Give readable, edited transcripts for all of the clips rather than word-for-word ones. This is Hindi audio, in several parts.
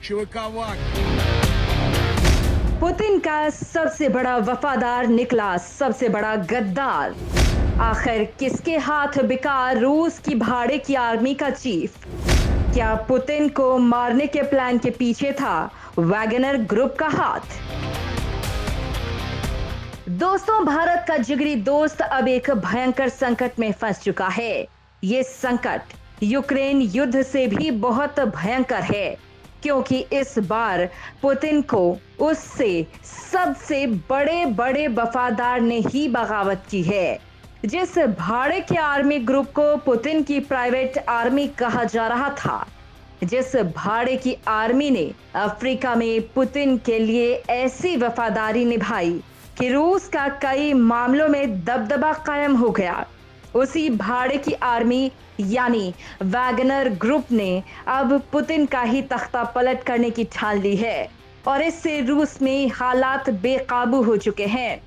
ЧВК «Вагнер». पुतिन का सबसे बड़ा वफादार निकला सबसे बड़ा गद्दार। आखिर किसके हाथ बिका रूस की भाड़े की आर्मी का चीफ? क्या पुतिन को मारने के प्लान के पीछे था वैगनर ग्रुप का हाथ? दोस्तों, भारत का जिगरी दोस्त अब एक भयंकर संकट में फंस चुका है। ये संकट यूक्रेन युद्ध से भी बहुत भयंकर है, क्योंकि इस बार पुतिन को उससे सबसे बड़े बड़े वफादार ने ही बगावत की है। जिस भाड़े के आर्मी ग्रुप को पुतिन की प्राइवेट आर्मी कहा जा रहा था, जिस भाड़े की आर्मी ने अफ्रीका में पुतिन के लिए ऐसी वफादारी निभाई कि रूस का कई मामलों में दबदबा कायम हो गया, उसी भाड़े की आर्मी यानी वैगनर ग्रुप ने अब पुतिन का ही तख्ता पलट करने की ठान ली है और इससे रूस में हालात बेकाबू हो चुके हैं।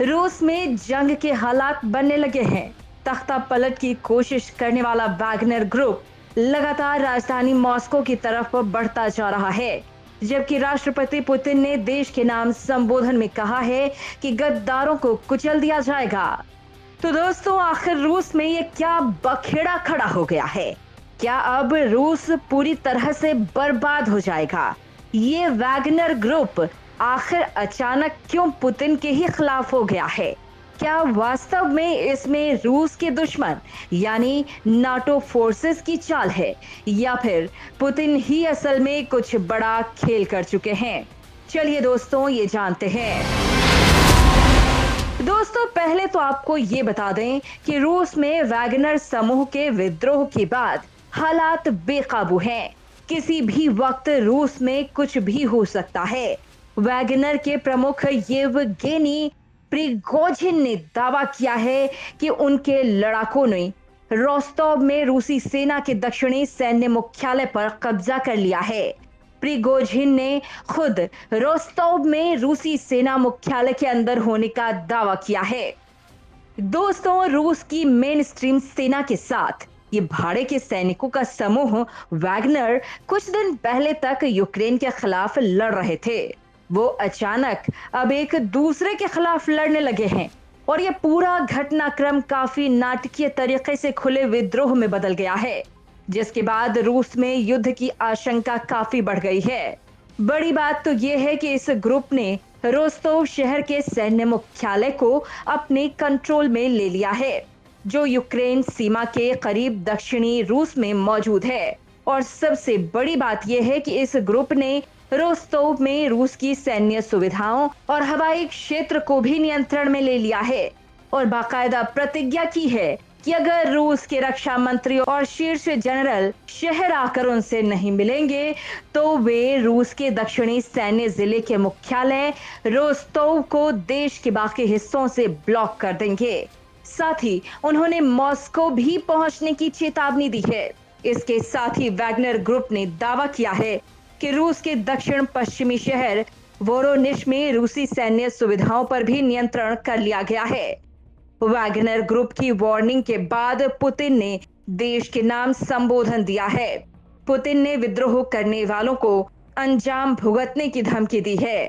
रूस में जंग के हालात बनने लगे हैं। तख्ता पलट की कोशिश करने वाला वैगनर ग्रुप लगातार राजधानी मॉस्को की तरफ बढ़ता जा रहा है, जबकि राष्ट्रपति पुतिन ने देश के नाम संबोधन में कहा है कि गद्दारों को कुचल दिया जाएगा। तो दोस्तों, आखिर रूस में ये क्या बखेड़ा खड़ा हो गया है? क्या अब रूस पूरी तरह से बर्बाद हो जाएगा? ये वैगनर ग्रुप आखिर अचानक क्यों पुतिन के ही खिलाफ हो गया है? क्या वास्तव में इसमें रूस के दुश्मन यानी नाटो फोर्सेस की चाल है, या फिर पुतिन ही असल में कुछ बड़ा खेल कर चुके हैं? चलिए दोस्तों, ये जानते हैं। दोस्तों, पहले तो आपको ये बता दें कि रूस में वैगनर समूह के विद्रोह के बाद हालात बेकाबू हैं। किसी भी वक्त रूस में कुछ भी हो सकता है। वैगनर के प्रमुख येवगेनी प्रिगोजिन ने दावा किया है कि उनके लड़ाकों ने रोस्टोव में रूसी सेना के दक्षिणी सैन्य मुख्यालय पर कब्जा कर लिया है। प्रिगोजिन ने खुद रोस्टोव में रूसी सेना मुख्यालय के अंदर होने का दावा किया है। दोस्तों, रूस की मेन स्ट्रीम सेना के साथ ये भाड़े के सैनिकों का समूह वैगनर कुछ दिन पहले तक यूक्रेन के खिलाफ लड़ रहे थे। वो अचानक अब एक दूसरे के खिलाफ लड़ने लगे हैं और ये पूरा घटनाक्रम काफी नाटकीय तरीके से खुले विद्रोह में बदल गया है, जिसके बाद रूस में युद्ध की आशंका काफी बढ़ गई है। बड़ी बात तो ये है कि इस ग्रुप ने रोस्तोव शहर के सैन्य मुख्यालय को अपने कंट्रोल में ले लिया है, जो यूक्रेन सीमा के करीब दक्षिणी रूस में मौजूद है। और सबसे बड़ी बात यह है कि इस ग्रुप ने रोस्तोव में रूस की सैन्य सुविधाओं और हवाई क्षेत्र को भी नियंत्रण में ले लिया है और बाकायदा प्रतिज्ञा की है कि अगर रूस के रक्षा मंत्री और शीर्ष जनरल शहर आकर उनसे नहीं मिलेंगे तो वे रूस के दक्षिणी सैन्य जिले के मुख्यालय रोस्तोव को देश के बाकी हिस्सों से ब्लॉक कर देंगे। साथ ही उन्होंने मॉस्को भी पहुंचने की चेतावनी दी है। इसके साथ ही वैगनर ग्रुप ने दावा किया है कि रूस के दक्षिण पश्चिमी शहर वोरोनिश में रूसी सैन्य सुविधाओं पर भी नियंत्रण कर लिया गया है। वैगनर ग्रुप की वार्निंग के बाद पुतिन ने देश के नाम संबोधन दिया है। पुतिन ने विद्रोह करने वालों को अंजाम भुगतने की धमकी दी है।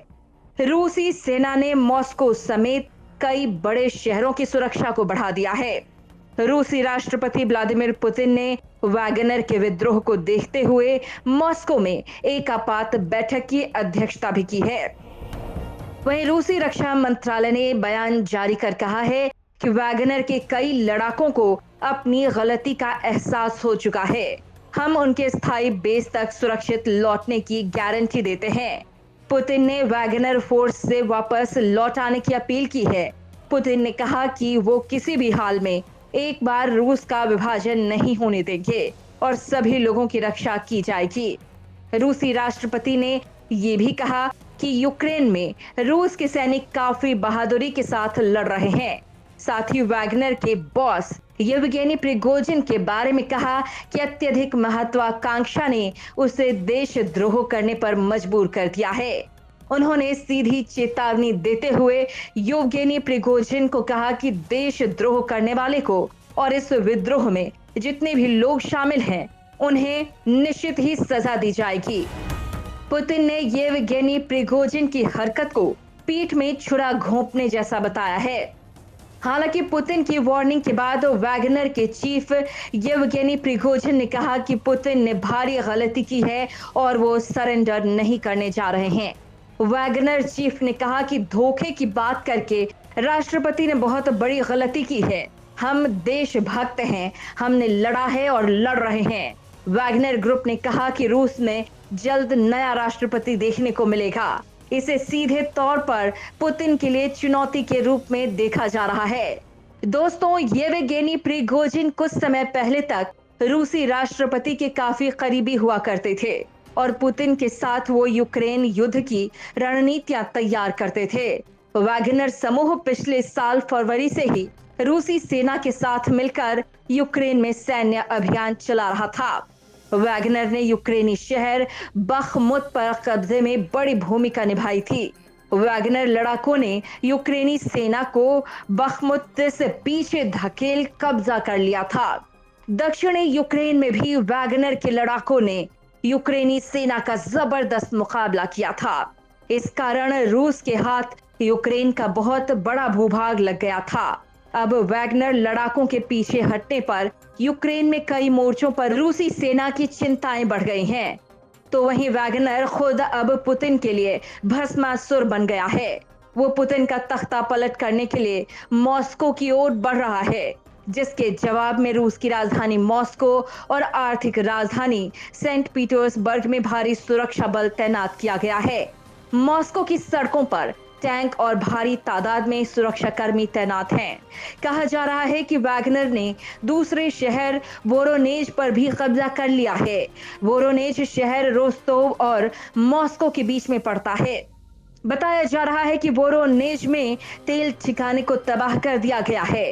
रूसी सेना ने मॉस्को समेत कई बड़े शहरों की सुरक्षा को बढ़ा दिया है। रूसी राष्ट्रपति व्लादिमीर पुतिन ने वैगनर के विद्रोह को देखते हुए मॉस्को में एक आपात बैठक की अध्यक्षता भी की है। वहीं रूसी रक्षा मंत्रालय ने बयान जारी कर कहा है कि वैगनर के कई लड़ाकों को अपनी गलती का एहसास हो चुका है। हम उनके स्थायी बेस तक सुरक्षित लौटने की गारंटी देते हैं। पुतिन ने वैगनर फोर्स से वापस लौट आने की अपील की है। पुतिन ने कहा कि वो किसी भी हाल में एक बार रूस का विभाजन नहीं होने देंगे और सभी लोगों की रक्षा की जाएगी। रूसी राष्ट्रपति ने ये भी कहा कि यूक्रेन में रूस के सैनिक काफी बहादुरी के साथ लड़ रहे हैं। साथ ही वैगनर के बॉस येवगेनी प्रिगोजिन के बारे में कहा कि अत्यधिक महत्वाकांक्षा ने उसे देशद्रोह करने पर मजबूर कर दिया है। उन्होंने सीधी चेतावनी देते हुए येवगेनी प्रिगोजिन को कहा कि देशद्रोह करने वाले को और इस विद्रोह में जितने भी लोग शामिल हैं उन्हें निश्चित ही सजा दी जाएगी। पुतिन ने येवगेनी प्रिगोजिन की हरकत को पीठ में छुरा घोंपने जैसा बताया है। हालांकि पुतिन की वार्निंग के बाद वैगनर के चीफ येवगेनी प्रिगोजिन ने कहा कि पुतिन ने भारी गलती की है और वो सरेंडर नहीं करने जा रहे हैं। वैगनर चीफ ने कहा कि धोखे की बात करके राष्ट्रपति ने बहुत बड़ी गलती की है। हम देशभक्त हैं, हमने लड़ा है और लड़ रहे हैं। वैगनर ग्रुप ने कहा कि रूस में जल्द नया राष्ट्रपति देखने को मिलेगा। इसे सीधे तौर पर पुतिन के लिए चुनौती के रूप में देखा जा रहा है। दोस्तों, येवगेनी प्रिगोजिन कुछ समय पहले तक रूसी राष्ट्रपति के काफी करीबी हुआ करते थे और पुतिन के साथ वो यूक्रेन युद्ध की रणनीतियां तैयार करते थे। वैगनर समूह पिछले साल फरवरी से ही रूसी सेना के साथ मिलकर यूक्रेन में सैन्य अभियान चला रहा था। वैगनर ने यूक्रेनी शहर बखमुत पर कब्जे में बड़ी भूमिका निभाई थी। वैगनर लड़ाकों ने यूक्रेनी सेना को बखमुत से पीछे धकेल कब्जा कर लिया था। दक्षिणी यूक्रेन में भी वैगनर के लड़ाकों ने यूक्रेनी सेना का जबरदस्त मुकाबला किया था। इस कारण रूस के हाथ यूक्रेन का बहुत बड़ा भूभाग लग गया था। अब वैगनर लड़ाकों के पीछे हटने पर यूक्रेन में कई मोर्चों पर रूसी सेना की चिंताएं बढ़ गई हैं। तो वहीं वैगनर खुद अब पुतिन के लिए भस्मासुर बन गया है। वो पुतिन का तख्ता पलट करने के लिए मॉस्को की ओर बढ़ रहा है, जिसके जवाब में रूस की राजधानी मॉस्को और आर्थिक राजधानी सेंट पीटर्सबर्ग में भारी सुरक्षा बल तैनात किया गया है। मॉस्को की सड़कों पर टैंक और भारी तादाद में सुरक्षाकर्मी तैनात हैं। कहा जा रहा है कि वैगनर ने दूसरे शहर वोरोनेज पर भी कब्जा कर लिया है। वोरोनेज शहर रोस्तोव और मॉस्को के बीच में पड़ता है। बताया जा रहा है कि वोरोनेज में तेल ठिकाने को तबाह कर दिया गया है।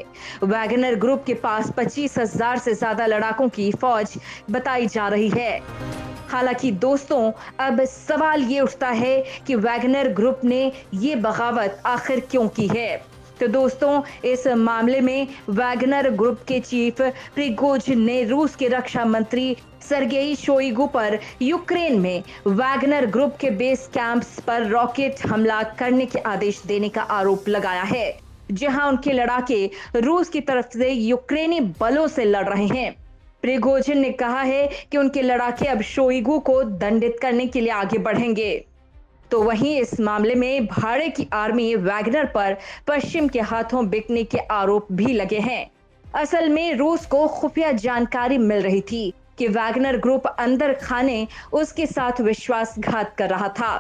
वैगनर ग्रुप के पास 25,000 से ज्यादा लड़ाकों की फौज बताई जा रही है। हालांकि दोस्तों, अब सवाल ये उठता है कि वैगनर ग्रुप ने ये बगावत आखिर क्यों की है। तो दोस्तों, इस मामले में वैगनर ग्रुप के चीफ प्रिगोजिन ने रूस के रक्षा मंत्री सर्गेई शोइगु पर यूक्रेन में वैगनर ग्रुप के बेस कैंप्स पर रॉकेट हमला करने के आदेश देने का आरोप लगाया है, जहां उनके लड़ाके रूस की तरफ से यूक्रेनी बलों से लड़ रहे हैं। प्रिगोजिन ने कहा है कि उनके लड़ाके अब शोइगु को दंडित करने के लिए आगे बढ़ेंगे। तो वहीं इस मामले में भाड़े की आर्मी वैगनर पर पश्चिम के हाथों बिकने के आरोप भी लगे हैं। असल में रूस को खुफिया जानकारी मिल रही थी कि वैगनर ग्रुप अंदर खाने उसके साथ विश्वासघात कर रहा था।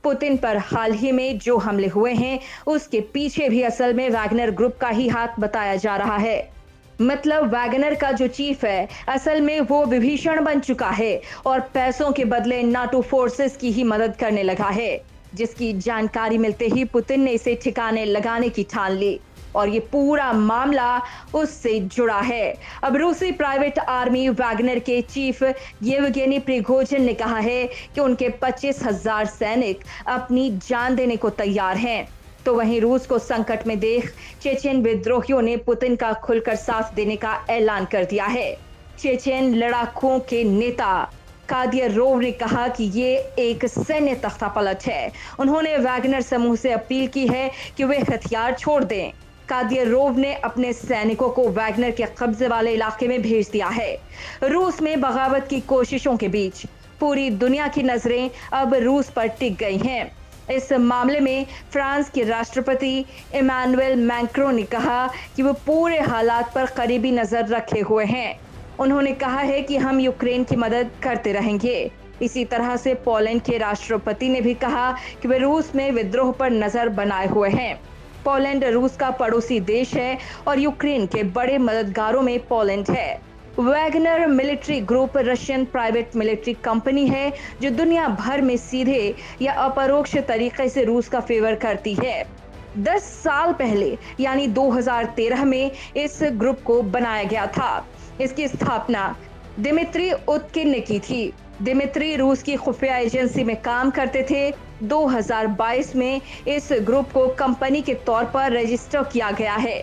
पुतिन पर हाल ही में जो हमले हुए हैं, उसके पीछे भी असल में वैगनर ग्रुप का ही हाथ बताया जा रहा है। मतलब वैगनर का जो चीफ है, असल में वो विभीषण बन चुका है और पैसों के बदले नाटो फोर्सेस की ही मदद करने लगा है, जिसकी जानकारी मिलते ही पुतिन ने इसे ठिकाने लगाने की ठान ली और ये पूरा मामला उससे जुड़ा है। अब रूसी प्राइवेट आर्मी वैगनर के चीफ येवगेनी प्रिगोजिन ने कहा है कि उनके 25,000 सैनिक अपनी जान देने को तैयार हैं। तो वहीं रूस को संकट में देख चेचेन विद्रोहियों ने पुतिन का खुलकर साथ देने का ऐलान कर दिया है। चेचेन लड़ाकों के नेता कादिरोव ने कहा कि ये एक सैन्य तख्तापलट है। उन्होंने वैगनर समूह से अपील की है कि वे हथियार छोड़ दें। कादिरोव ने अपने सैनिकों को वैगनर के कब्जे वाले इलाके में भेज दिया है। रूस में बगावत की कोशिशों के बीच पूरी दुनिया की नजरें अब रूस पर टिक गई हैं। इस मामले में फ्रांस के राष्ट्रपति इमानुएल मैक्रों ने कहा कि वो पूरे हालात पर करीबी नजर रखे हुए हैं। उन्होंने कहा है कि हम यूक्रेन की मदद करते रहेंगे। इसी तरह से पोलैंड के राष्ट्रपति ने भी कहा कि वे रूस में विद्रोह पर नजर बनाए हुए हैं। पोलैंड रूस का पड़ोसी देश है और यूक्रेन के बड़े मददगारों में पोलैंड है। Wagner military group Russian private military company है जो दुनिया भर में सीधे या अपरोक्ष तरीके से रूस का फेवर करती है। 10 साल पहले यानी 2013 में इस ग्रुप को बनाया गया था। इसकी स्थापना दिमित्री उत्किन ने की थी। दिमित्री रूस की खुफिया एजेंसी में काम करते थे। 2022 में इस ग्रुप को कंपनी के तौर पर रजिस्टर किया गया है।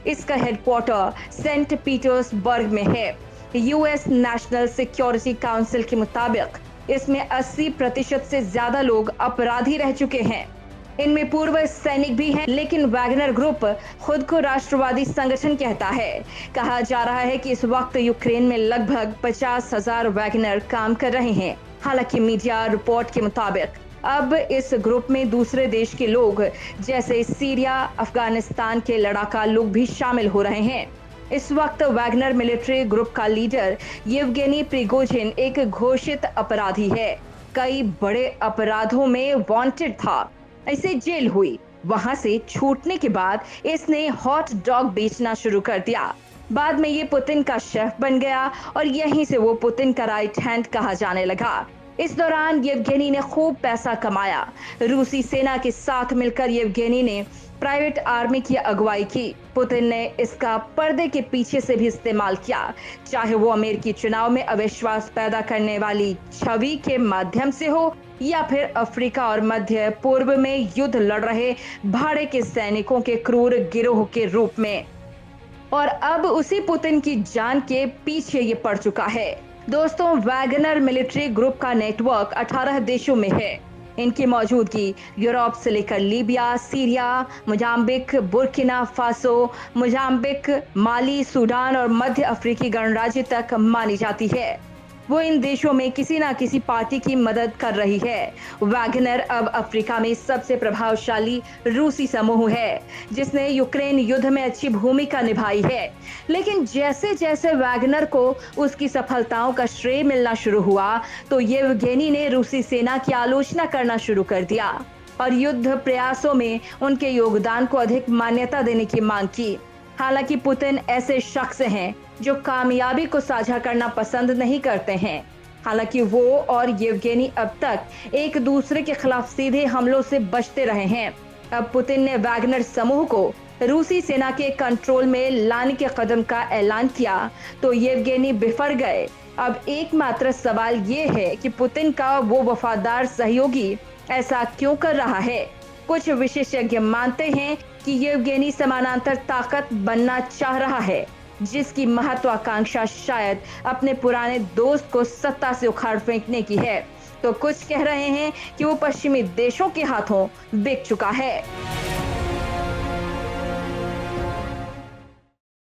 इसका हेडक्वार्टर सेंट पीटर्सबर्ग में है। यूएस नेशनल सिक्योरिटी काउंसिल के मुताबिक इसमें 80% से ज्यादा लोग अपराधी रह चुके हैं। इनमें पूर्व सैनिक भी हैं, लेकिन वैगनर ग्रुप खुद को राष्ट्रवादी संगठन कहता है। कहा जा रहा है कि इस वक्त यूक्रेन में लगभग 50,000 वैगनर काम कर रहे हैं। हालांकि मीडिया रिपोर्ट के मुताबिक अब इस ग्रुप में दूसरे देश के लोग जैसे सीरिया, अफगानिस्तान के लड़ाका लोग भी शामिल हो रहे हैं। इस वक्त वैगनर मिलिट्री ग्रुप का लीडर येवगेनी प्रिगोजिन एक घोषित अपराधी है। कई बड़े अपराधों में वांटेड था। इसे जेल हुई। वहां से छूटने के बाद इसने हॉट डॉग बेचना शुरू कर दिया। बाद में ये पुतिन का शेफ बन गया और यहीं से वो पुतिन का राइट हैंड कहा जाने लगा। इस दौरान येवगेनी ने खूब पैसा कमाया। रूसी सेना के साथ मिलकर येवगेनी ने प्राइवेट आर्मी की अगुवाई की। पुतिन ने इसका पर्दे के पीछे से भी इस्तेमाल किया, चाहे वो अमेरिकी चुनाव में अविश्वास पैदा करने वाली छवि के माध्यम से हो या फिर अफ्रीका और मध्य पूर्व में युद्ध लड़ रहे भाड़े के सैनिकों के क्रूर गिरोह के रूप में। और अब उसी पुतिन की जान के पीछे ये पड़ चुका है। दोस्तों, वैगनर मिलिट्री ग्रुप का नेटवर्क 18 देशों में है। इनकी मौजूदगी यूरोप से लेकर Libya, Syria, Mozambique, Burkina Faso, Mozambique, Mali, Sudan और मध्य अफ्रीकी गणराज्य तक मानी जाती है। वो इन देशों में किसी ना किसी पार्टी की मदद कर रही है। वैगनर अब अफ्रीका में सबसे प्रभावशाली रूसी समूह है, जिसने यूक्रेन युद्ध में अच्छी भूमिका निभाई है। लेकिन जैसे जैसे वैगनर को उसकी सफलताओं का श्रेय मिलना शुरू हुआ, तो येवगेनी ने रूसी सेना की आलोचना करना शुरू कर दिया और युद्ध प्रयासों में उनके योगदान को अधिक मान्यता देने की मांग की। हालांकि पुतिन ऐसे शख्स हैं जो कामयाबी को साझा करना पसंद नहीं करते हैं। हालांकि वो और येवगेनी अब तक एक दूसरे के खिलाफ सीधे हमलों से बचते रहे हैं। अब पुतिन ने वैगनर समूह को रूसी सेना के कंट्रोल में लाने के कदम का ऐलान किया तो येवगेनी बिफर गए। अब एकमात्र सवाल ये है कि पुतिन का वो वफादार सहयोगी ऐसा क्यों कर रहा है। कुछ विशेषज्ञ मानते हैं कि येवगेनी समानांतर ताकत बनना चाह रहा है, जिसकी महत्वाकांक्षा शायद अपने पुराने दोस्त को सत्ता से उखाड़ फेंकने की है। तो कुछ कह रहे हैं कि वो पश्चिमी देशों के हाथों बिक चुका है।